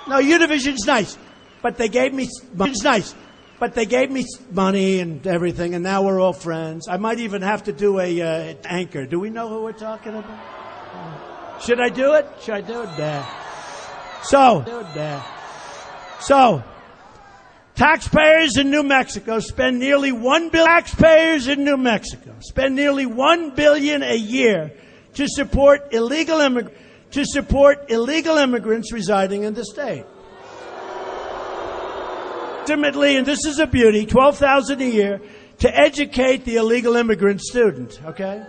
No, Univision's nice. But they gave me money and everything, and now we're all friends. I might even have to do a anchor. Do we know who we're talking about? Should I do it? Should I do it? So, taxpayers in New Mexico spend nearly $1 billion a year to support illegal immigrants residing in the state. Ultimately, and this is a beauty, $12,000 a year to educate the illegal immigrant student, okay?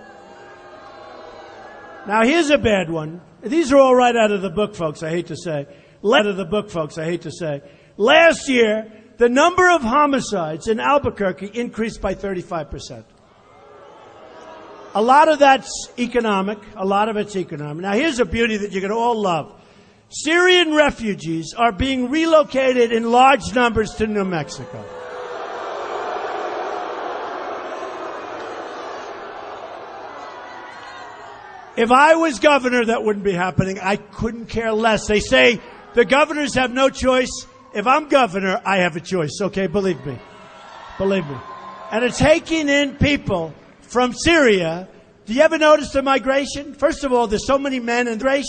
Now, here's a bad one. These are all right out of the book, folks, I hate to say. Last year, the number of homicides in Albuquerque increased by 35%. A lot of that's economic. Now, here's a beauty that you're going to all love. Syrian refugees are being relocated in large numbers to New Mexico. If I was governor, that wouldn't be happening. I couldn't care less. They say the governors have no choice. If I'm governor, I have a choice. Okay, believe me. And it's taking in people from Syria. Do you ever notice the migration? First of all, there's so many men and they're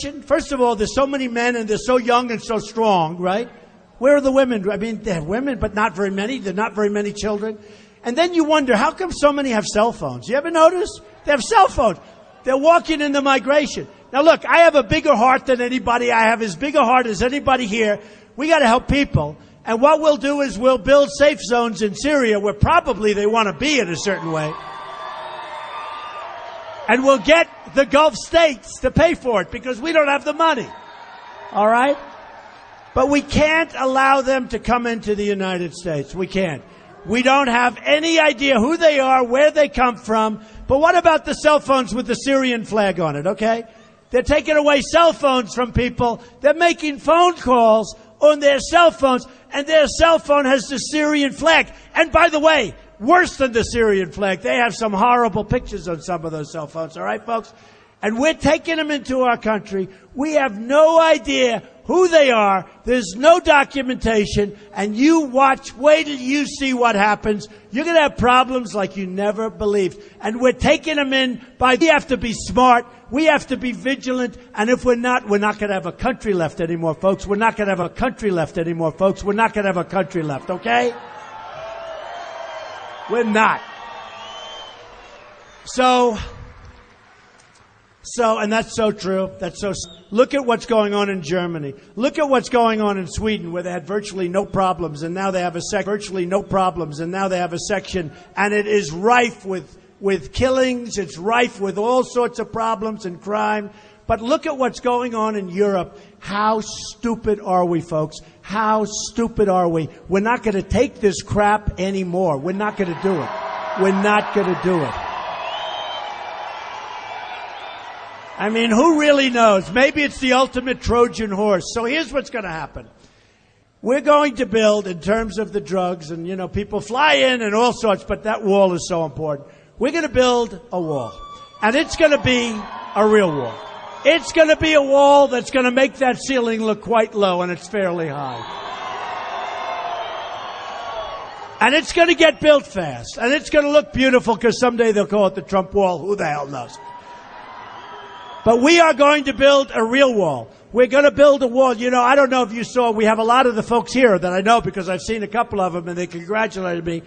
so young and so strong, right? Where are the women? I mean, they're women, but not very many. There are not very many children. And then you wonder, how come so many have cell phones? You ever notice? They have cell phones. They're walking in the migration. Now look, I have a bigger heart than anybody. I have as big a heart as anybody here. We got to help people. And what we'll do is we'll build safe zones in Syria where probably they want to be in a certain way. And we'll get the Gulf states to pay for it because we don't have the money. All right? But we can't allow them to come into the United States. We can't. We don't have any idea who they are, where they come from. But what about the cell phones with the Syrian flag on it, okay? They're taking away cell phones from people. They're making phone calls on their cell phones, and their cell phone has the Syrian flag. And by the way, worse than the Syrian flag, they have some horrible pictures on some of those cell phones, all right, folks? And we're taking them into our country. We have no idea who they are. There's no documentation. And you watch, wait till you see what happens. You're going to have problems like you never believed. And we're taking them in we have to be smart. We have to be vigilant. And if we're not going to have a country left anymore, folks. We're not going to have a country left, okay? We're not. And that's so true. Look at what's going on in Germany. Look at what's going on in Sweden, where they had virtually no problems, and now they have a section, and it is rife with killings. It's rife with all sorts of problems and crime. But look at what's going on in Europe. How stupid are we, folks? How stupid are we? We're not going to take this crap anymore. We're not going to do it. I mean, who really knows? Maybe it's the ultimate Trojan horse. So here's what's going to happen. We're going to build, in terms of the drugs, and, people fly in and all sorts, but that wall is so important. We're going to build a wall. And it's going to be a real wall. It's going to be a wall that's going to make that ceiling look quite low, and it's fairly high. And it's going to get built fast. And it's going to look beautiful because someday they'll call it the Trump wall. Who the hell knows? But we are going to build a real wall. We're going to build a wall. I don't know if you saw, we have a lot of the folks here that I know because I've seen a couple of them and they congratulated me.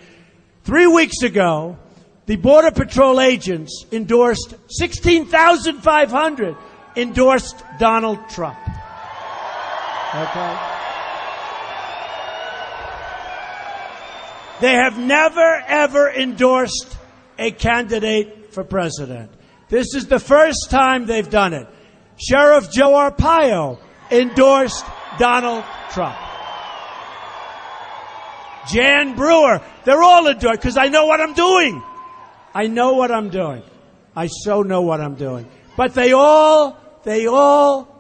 3 weeks ago, the Border Patrol agents endorsed 16,500 endorsed Donald Trump. Okay? They have never, ever endorsed a candidate for president. This is the first time they've done it. Sheriff Joe Arpaio endorsed Donald Trump. Jan Brewer, they're all endorsed because I know what I'm doing. I know what I'm doing. I so know what I'm doing. But they all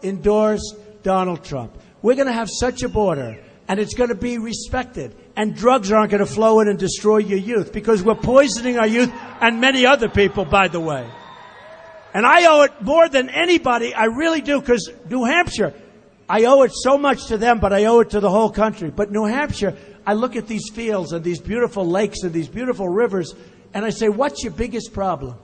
endorsed Donald Trump. We're going to have such a border, and it's going to be respected. And drugs aren't going to flow in and destroy your youth because we're poisoning our youth and many other people, by the way. And I owe it more than anybody. I really do, because New Hampshire, I owe it so much to them, but I owe it to the whole country. But New Hampshire, I look at these fields and these beautiful lakes and these beautiful rivers, and I say, what's your biggest problem?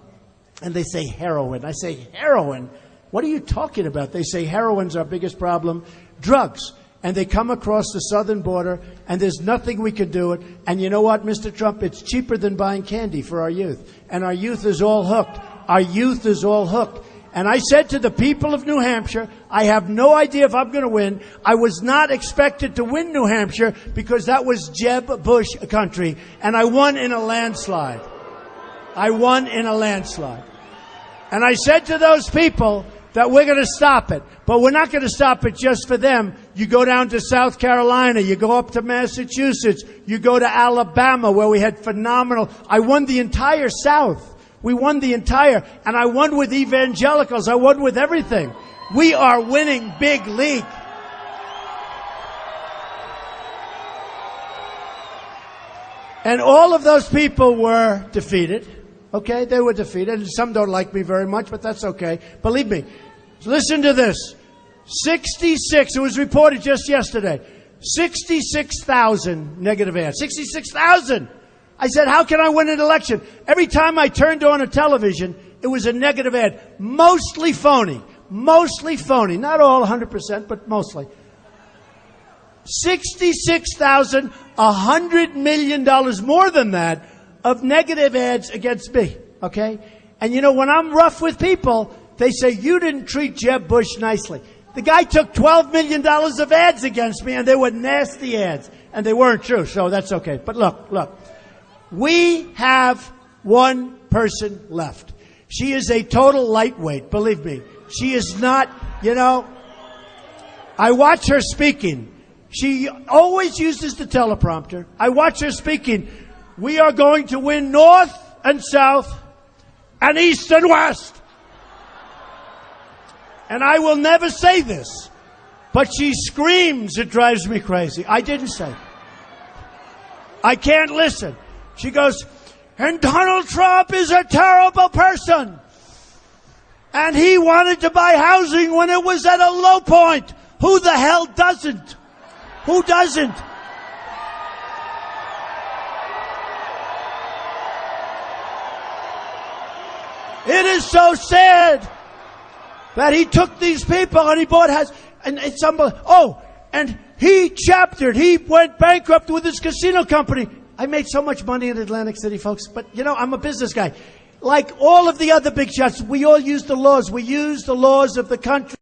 And they say heroin. I say, heroin? What are you talking about? They say heroin's our biggest problem. Drugs. And they come across the southern border, and there's nothing we can do it. And you know what, Mr. Trump? It's cheaper than buying candy for our youth. And our youth is all hooked. Our youth is all hooked. And I said to the people of New Hampshire, I have no idea if I'm going to win. I was not expected to win New Hampshire because that was Jeb Bush country. And I won in a landslide. I won in a landslide. And I said to those people that we're going to stop it. But we're not going to stop it just for them. You go down to South Carolina. You go up to Massachusetts. You go to Alabama, where we had phenomenal. I won the entire South. We won the entire, and I won with evangelicals. I won with everything. We are winning big league. And all of those people were defeated. Okay, they were defeated. And some don't like me very much, but that's okay. Believe me. Listen to this. 66, it was reported just yesterday. 66,000 negative ads. 66,000. I said, how can I win an election? Every time I turned on a television, it was a negative ad. Mostly phony. Mostly phony. Not all 100%, but mostly. 66,000, $100 million more than that of negative ads against me. Okay? And you know, when I'm rough with people, they say, you didn't treat Jeb Bush nicely. The guy took $12 million of ads against me, and they were nasty ads. And they weren't true, so that's okay. But look. We have one person left. She is a total lightweight, believe me. She is not, you know, I watch her speaking. She always uses the teleprompter. I watch her speaking. We are going to win north and south and east and west. And I will never say this, but she screams, it drives me crazy. I didn't say it. I can't listen. She goes, and Donald Trump is a terrible person. And he wanted to buy housing when it was at a low point. Who the hell doesn't? Who doesn't? It is so sad that he took these people and he bought houses. And it's unbelievable. Oh, and he chaptered. He went bankrupt with his casino company. I made so much money in Atlantic City, folks, but you know, I'm a business guy. Like all of the other big shots, we all use the laws. We use the laws of the country.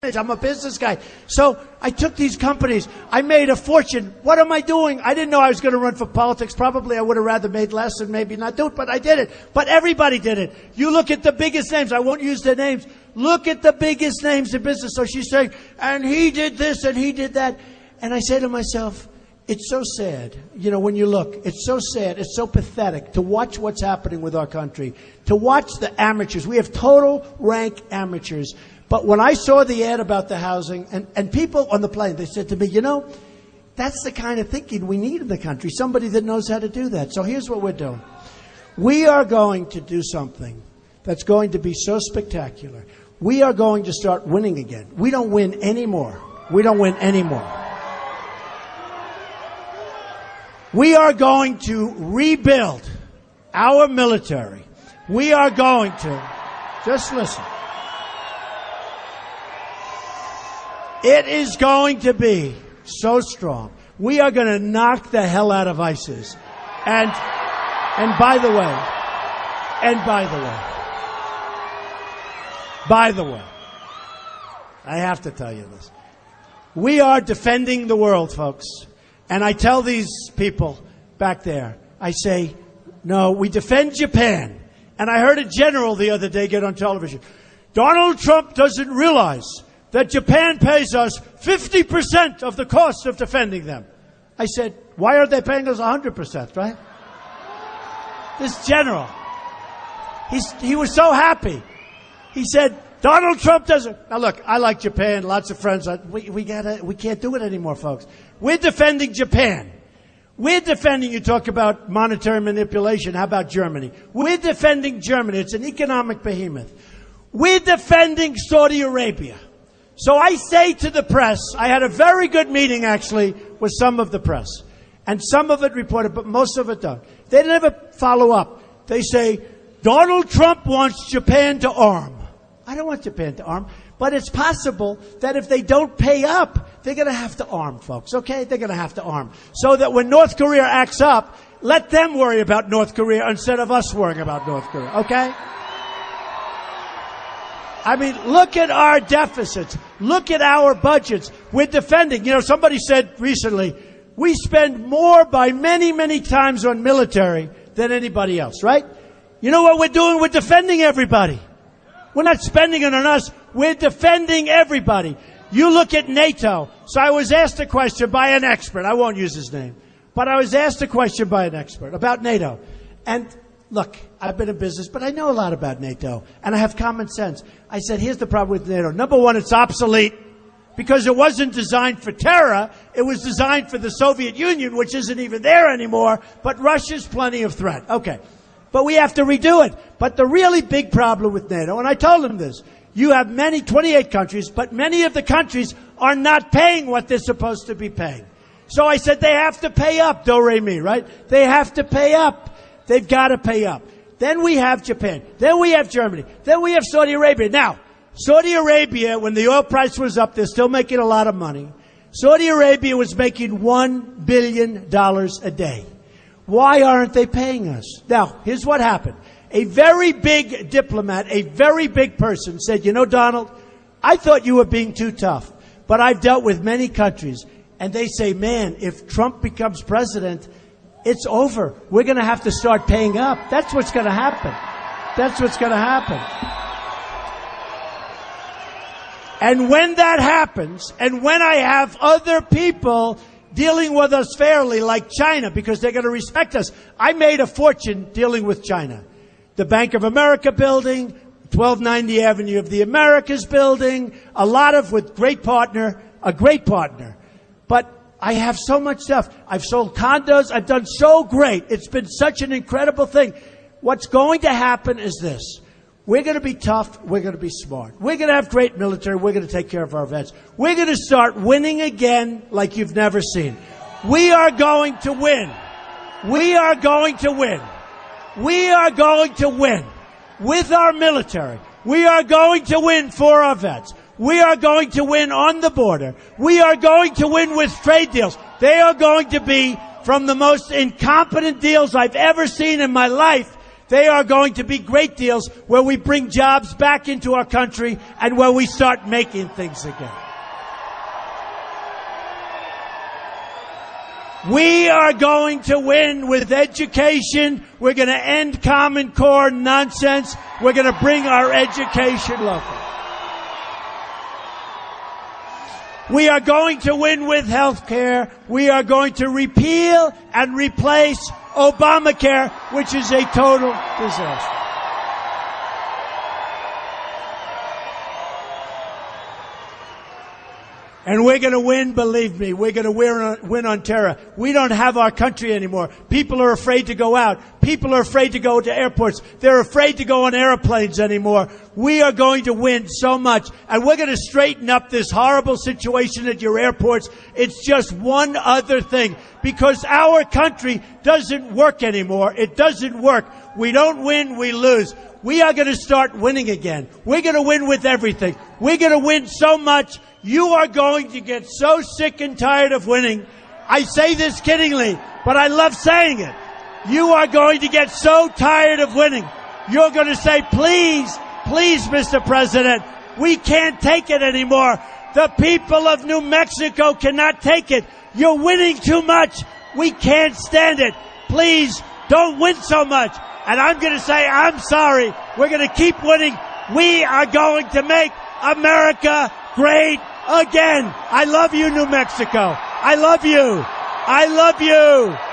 I'm a business guy. So I took these companies. I made a fortune. What am I doing? I didn't know I was going to run for politics. Probably I would have rather made less and maybe not do it, but I did it. But everybody did it. You look at the biggest names. I won't use their names. Look at the biggest names in business. So she's saying, and he did this and he did that. And I say to myself, it's so sad, you know, when you look, it's so sad, it's so pathetic to watch what's happening with our country, to watch the amateurs. We have total rank amateurs. But when I saw the ad about the housing, and people on the plane, they said to me, you know, that's the kind of thinking we need in the country, somebody that knows how to do that. So here's what we're doing. We are going to do something that's going to be so spectacular. We are going to start winning again. We don't win anymore. We don't win anymore. We are going to rebuild our military. We are going to, just listen. It is going to be so strong. We are going to knock the hell out of ISIS. And by the way, I have to tell you this. We are defending the world, folks. And I tell these people back there, I say, no, we defend Japan. And I heard a general the other day get on television. Donald Trump doesn't realize that Japan pays us 50% of the cost of defending them. I said, why are they paying us 100%, right? This general, he was so happy. He said, Donald Trump doesn't. Now look, I like Japan, lots of friends. We can't do it anymore, folks. We're defending Japan. We're defending, you talk about monetary manipulation. How about Germany? We're defending Germany. It's an economic behemoth. We're defending Saudi Arabia. So I say to the press, I had a very good meeting actually with some of the press. And some of it reported, but most of it don't. They never follow up. They say, Donald Trump wants Japan to arm. I don't want Japan to arm. But it's possible that if they don't pay up, they're going to have to arm, folks, okay? They're going to have to arm. So that when North Korea acts up, let them worry about North Korea instead of us worrying about North Korea, okay? I mean, look at our deficits. Look at our budgets. We're defending. You know, somebody said recently, we spend more by many, many times on military than anybody else, right? You know what we're doing? We're defending everybody. We're not spending it on us. We're defending everybody. You look at NATO. So I was asked a question by an expert. I won't use his name. But I was asked a question by an expert about NATO. And look, I've been in business, but I know a lot about NATO. And I have common sense. I said, here's the problem with NATO. Number one, it's obsolete because it wasn't designed for terror. It was designed for the Soviet Union, which isn't even there anymore. But Russia's plenty of threat. Okay. But we have to redo it. But the really big problem with NATO, and I told him this, you have 28 countries, but many of the countries are not paying what they're supposed to be paying. So I said they have to pay up, do-re-mi, right? They have to pay up. They've got to pay up. Then we have Japan. Then we have Germany. Then we have Saudi Arabia. Now, Saudi Arabia, when the oil price was up, they're still making a lot of money. Saudi Arabia was making $1 billion a day. Why aren't they paying us? Now, here's what happened. A very big diplomat, a very big person said, you know, Donald, I thought you were being too tough, but I've dealt with many countries, and they say, man, if Trump becomes president, it's over. We're going to have to start paying up. That's what's going to happen. That's what's going to happen. And when that happens, and when I have other people dealing with us fairly, like China, because they're going to respect us. I made a fortune dealing with China. The Bank of America building, 1290 Avenue of the Americas building, a lot of with a great partner. But I have so much stuff. I've sold condos. I've done so great. It's been such an incredible thing. What's going to happen is this. We're going to be tough. We're going to be smart. We're going to have great military. We're going to take care of our vets. We're going to start winning again like you've never seen. We are going to win. We are going to win. We are going to win with our military. We are going to win for our vets. We are going to win on the border. We are going to win with trade deals. They are going to be from the most incompetent deals I've ever seen in my life. They are going to be great deals where we bring jobs back into our country and where we start making things again. We are going to win with education. We're going to end Common Core nonsense. We're going to bring our education local. We are going to win with health care. We are going to repeal and replace Obamacare, which is a total disaster. And we're going to win, believe me. We're going to win on terror. We don't have our country anymore. People are afraid to go out. People are afraid to go to airports. They're afraid to go on airplanes anymore. We are going to win so much. And we're going to straighten up this horrible situation at your airports. It's just one other thing. Because our country doesn't work anymore. It doesn't work. We don't win, we lose. We are going to start winning again. We're going to win with everything. We're going to win so much. You are going to get so sick and tired of winning. I say this kiddingly, but I love saying it. You are going to get so tired of winning. You're going to say, please, please, Mr. President, we can't take it anymore. The people of New Mexico cannot take it. You're winning too much. We can't stand it. Please, don't win so much. And I'm going to say, I'm sorry. We're going to keep winning We are going to make America great again. I love you, New Mexico. I love you. I love you.